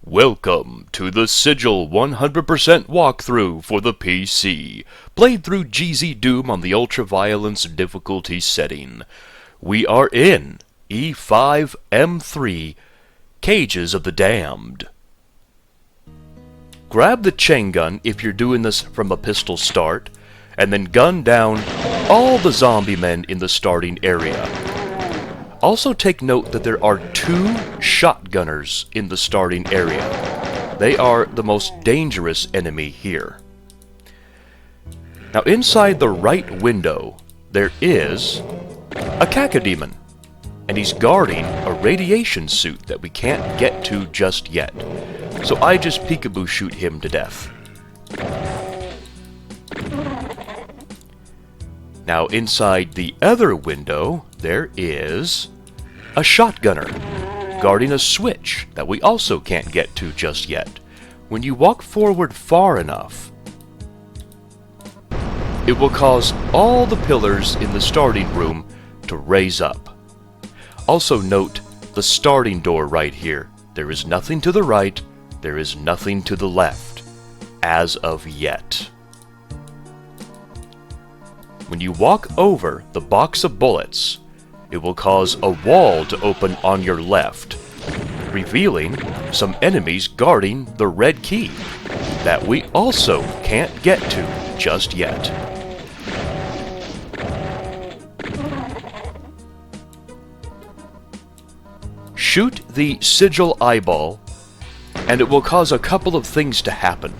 Welcome to the Sigil 100% walkthrough for the PC, played through GZ Doom on the ultra-violence difficulty setting. We are in E5M3, Cages of the Damned. Grab the chain gun if you're doing this from a pistol start, and then gun down all the zombie men in the starting area. Also take note that there are 2 shotgunners in the starting area. They are the most dangerous enemy here. Now inside the right window, there is a cacodemon, and he's guarding a radiation suit that we can't get to just yet. So I just peekaboo shoot him to death. Now inside the other window, there is a shotgunner guarding a switch that we also can't get to just yet. When you walk forward far enough, it will cause all the pillars in the starting room to raise up. Also note the starting door right here. There is nothing to the right, there is nothing to the left, as of yet. When you walk over the box of bullets, it will cause a wall to open on your left, revealing some enemies guarding the red key that we also can't get to just yet. Shoot the sigil eyeball, and it will cause a couple of things to happen.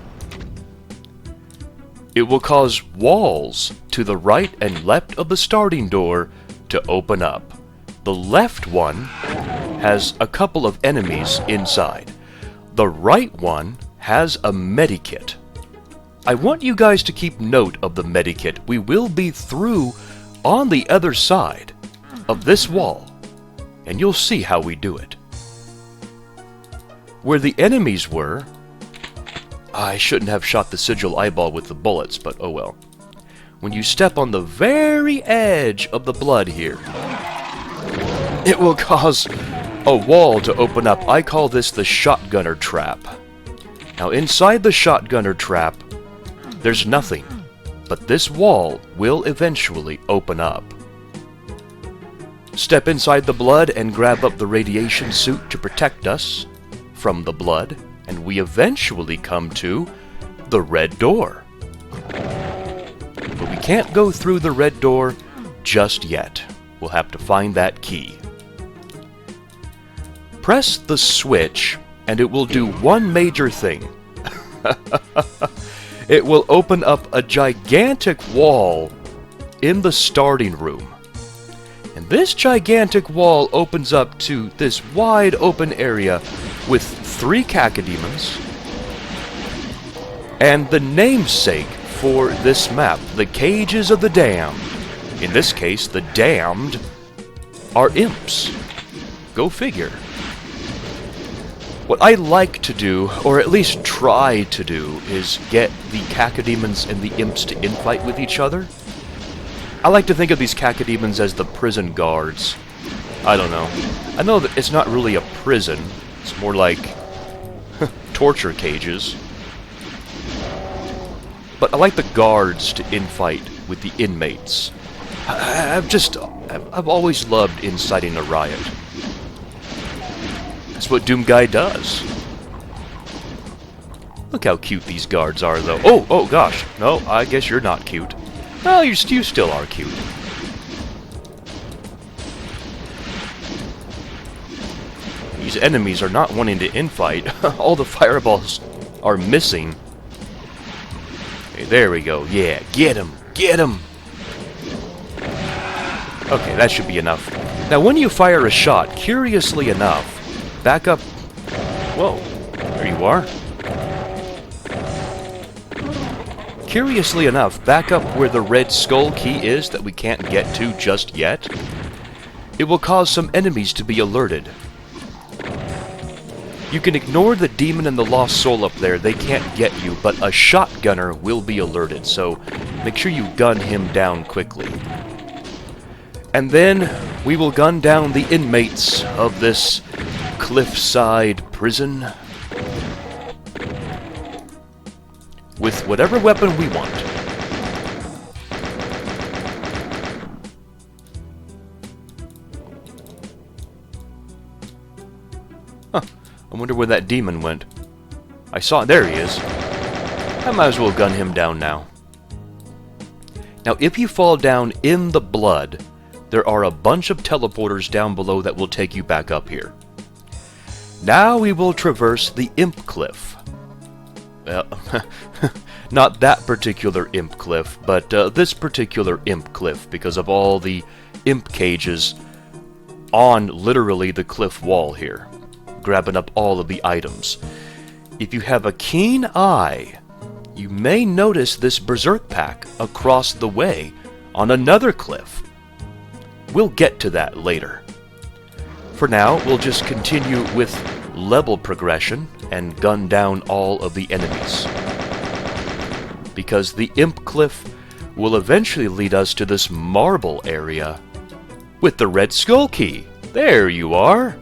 It will cause walls to the right and left of the starting door to open up. The left one has a couple of enemies inside. The right one has a medikit. I want you guys to keep note of the medikit. We will be through on the other side of this wall, and you'll see how we do it. Where the enemies were, I shouldn't have shot the sigil eyeball with the bullets, but oh well. When you step on the very edge of the blood here, it will cause a wall to open up. I call this the shotgunner trap. Now inside the shotgunner trap, there's nothing, but this wall will eventually open up. Step inside the blood and grab up the radiation suit to protect us from the blood, and we eventually come to the red door. But we can't go through the red door just yet. We'll have to find that key. Press the switch, and it will do one major thing. It will open up a gigantic wall in the starting room. And this gigantic wall opens up to this wide open area with 3 cacodemons, and the namesake for this map, the Cages of the Damned. In this case, the damned are imps. Go figure. What I like to do, or at least try to do, is get the cacodemons and the imps to infight with each other. I like to think of these cacodemons as the prison guards. I don't know. I know that it's not really a prison. It's more like torture cages. But I like the guards to infight with the inmates. I've always loved inciting a riot. That's what Doom Guy does. Look how cute these guards are, though. Oh gosh. No, I guess you're not cute. Well, you still are cute. These enemies are not wanting to infight. All the fireballs are missing. Okay, there we go. Yeah, get him! Get him! Okay, that should be enough. Now, when you fire a shot, curiously enough, back up... Whoa, there you are. Curiously enough, back up where the red skull key is that we can't get to just yet, it will cause some enemies to be alerted. You can ignore the demon and the lost soul up there, they can't get you, but a shotgunner will be alerted, so make sure you gun him down quickly. And then we will gun down the inmates of this cliffside prison with whatever weapon we want. Huh, I wonder where that demon went. I saw it. There he is. I might as well gun him down now. Now, if you fall down in the blood, there are a bunch of teleporters down below that will take you back up here. Now we will traverse the Imp Cliff. Well, not that particular Imp Cliff, but this particular Imp Cliff, because of all the Imp cages on literally the cliff wall here, grabbing up all of the items. If you have a keen eye, you may notice this Berserk pack across the way on another cliff. We'll get to that later. For now, we'll just continue with level progression and gun down all of the enemies. Because the Imp Cliff will eventually lead us to this marble area with the Red Skull Key. There you are!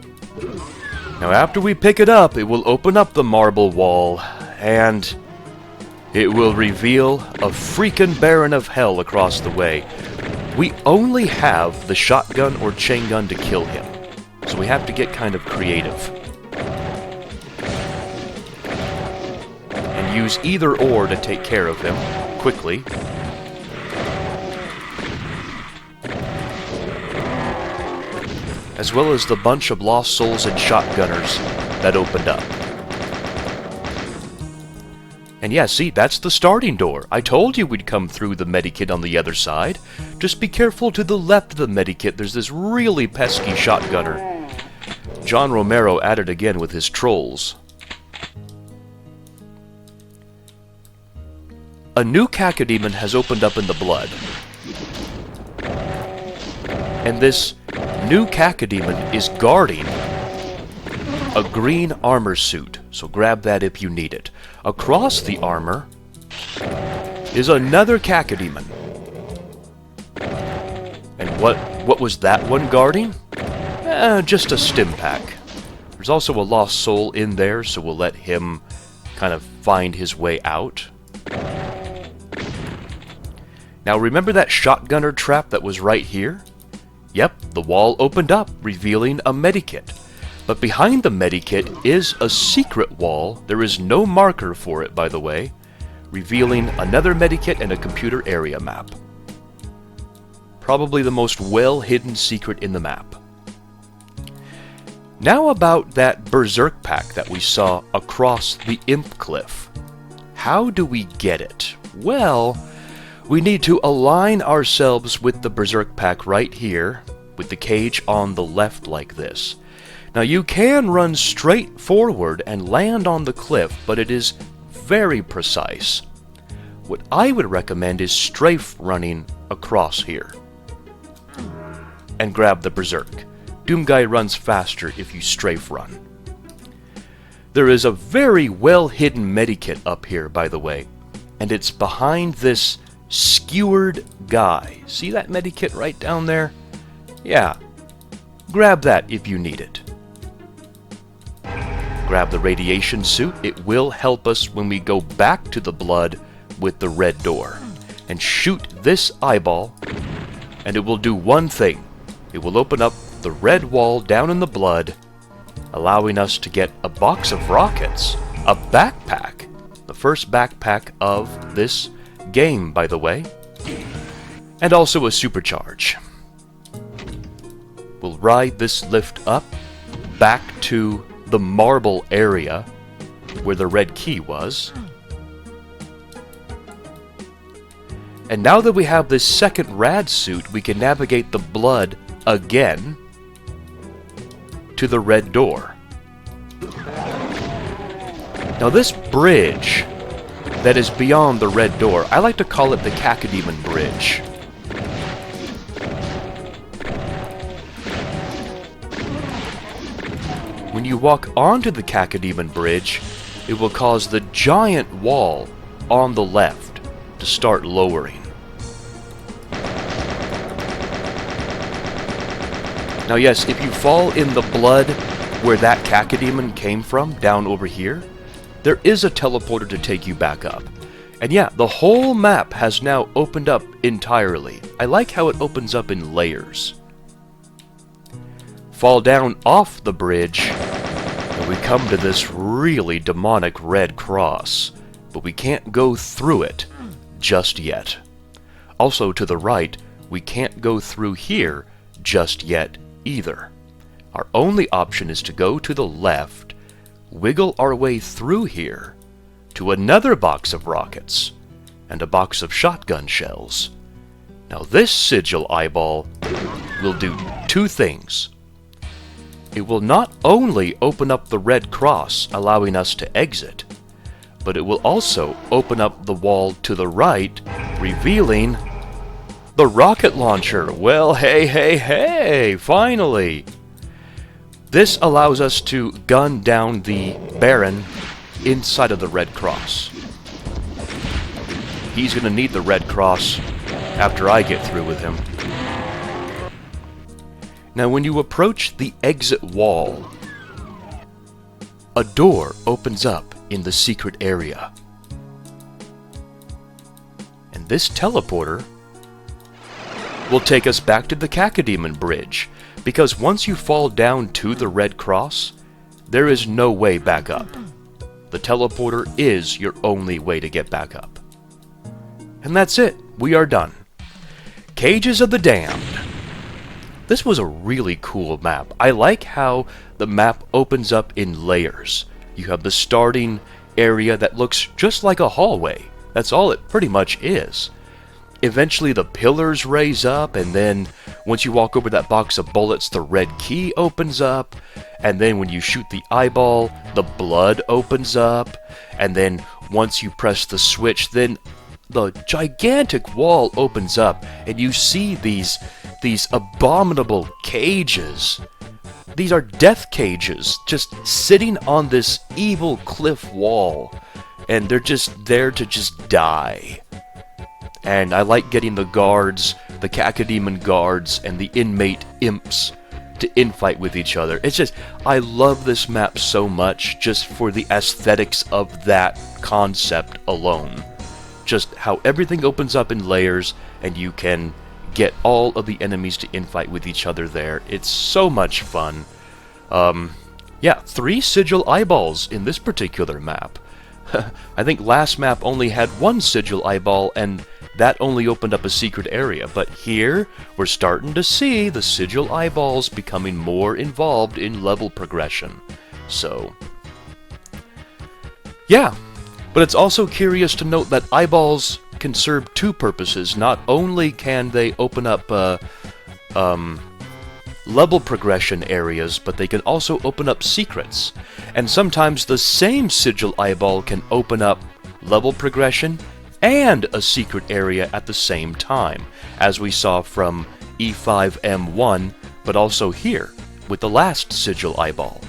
Now after we pick it up, it will open up the marble wall, and it will reveal a freaking Baron of Hell across the way. We only have the shotgun or chain gun to kill him, so we have to get kind of creative. And use either or to take care of him quickly. As well as the bunch of lost souls and shotgunners that opened up. And yeah, see, that's the starting door. I told you we'd come through the medikit on the other side. Just be careful to the left of the medikit. There's this really pesky shotgunner. John Romero at it again with his trolls. A new cacodemon has opened up in the blood. And this new cacodemon is guarding a green armor suit, so grab that if you need it. Across the armor is another cacodemon. And what was that one guarding? Just a stim pack. There's also a lost soul in there, so we'll let him kind of find his way out. Now remember that shotgunner trap that was right here? Yep, the wall opened up, revealing a medikit. But behind the medikit is a secret wall. There is no marker for it, by the way, revealing another medikit and a computer area map. Probably the most well-hidden secret in the map. Now about that Berserk pack that we saw across the Imp Cliff. How do we get it? Well, we need to align ourselves with the Berserk pack right here, with the cage on the left like this. Now you can run straight forward and land on the cliff, but it is very precise. What I would recommend is strafe running across here. And grab the Berserk. Doomguy runs faster if you strafe run. There is a very well hidden medikit up here, by the way, and it's behind this skewered guy. See that medikit right down there? Yeah. Grab that if you need it. Grab the radiation suit. It will help us when we go back to the blood with the red door. And shoot this eyeball, and it will do one thing. It will open up the red wall down in the blood, allowing us to get a box of rockets, a backpack, the first backpack of this game, by the way, and also a supercharge. We'll ride this lift up back to the marble area where the red key was. And now that we have this second rad suit, we can navigate the blood again to the red door. Now this bridge that is beyond the red door, I like to call it the Cacodemon Bridge. When you walk onto the Cacodemon Bridge, it will cause the giant wall on the left to start lowering. Now yes, if you fall in the blood where that Cacodemon came from, down over here, there is a teleporter to take you back up. And yeah, the whole map has now opened up entirely. I like how it opens up in layers. Fall down off the bridge, and we come to this really demonic red cross, but we can't go through it just yet. Also, to the right, we can't go through here just yet either. Our only option is to go to the left, wiggle our way through here, to another box of rockets, and a box of shotgun shells. Now this sigil eyeball will do two things. It will not only open up the red cross, allowing us to exit, but it will also open up the wall to the right, revealing the rocket launcher. Well, hey, finally! This allows us to gun down the Baron inside of the red cross. He's going to need the red cross after I get through with him. Now, when you approach the exit wall, a door opens up in the secret area. And this teleporter will take us back to the Cacodemon Bridge, because once you fall down to the red cross, there is no way back up. The teleporter is your only way to get back up. And that's it. We are done. Cages of the Damned. This was a really cool map. I like how the map opens up in layers. You have the starting area that looks just like a hallway. That's all it pretty much is. Eventually the pillars raise up, and then once you walk over that box of bullets, the red key opens up, and then when you shoot the eyeball, the blood opens up, and then once you press the switch, then the gigantic wall opens up, and you see these abominable cages. These are death cages, just sitting on this evil cliff wall, and they're just there to just die. And I like getting the guards, the Cacodemon guards, and the inmate imps to infight with each other. It's just, I love this map so much just for the aesthetics of that concept alone. Just how everything opens up in layers, and you can get all of the enemies to infight with each other there. It's so much fun. Yeah, 3 sigil eyeballs in this particular map. I think last map only had 1 sigil eyeball, and that only opened up a secret area. But here, we're starting to see the sigil eyeballs becoming more involved in level progression. So, yeah. But it's also curious to note that eyeballs can serve 2 purposes. Not only can they open up level progression areas, but they can also open up secrets. And sometimes the same sigil eyeball can open up level progression and a secret area at the same time, as we saw from E5M3, but also here with the last sigil eyeball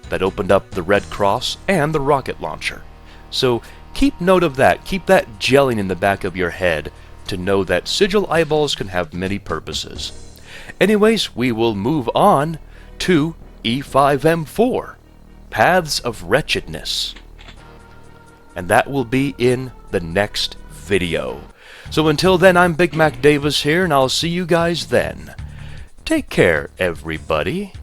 that opened up the red cross and the rocket launcher. So keep note of that. Keep that gelling in the back of your head to know that sigil eyeballs can have many purposes. Anyways, we will move on to E5M4, Paths of Wretchedness. And that will be in the next video. So until then, I'm BigMacDavis here, and I'll see you guys then. Take care, everybody.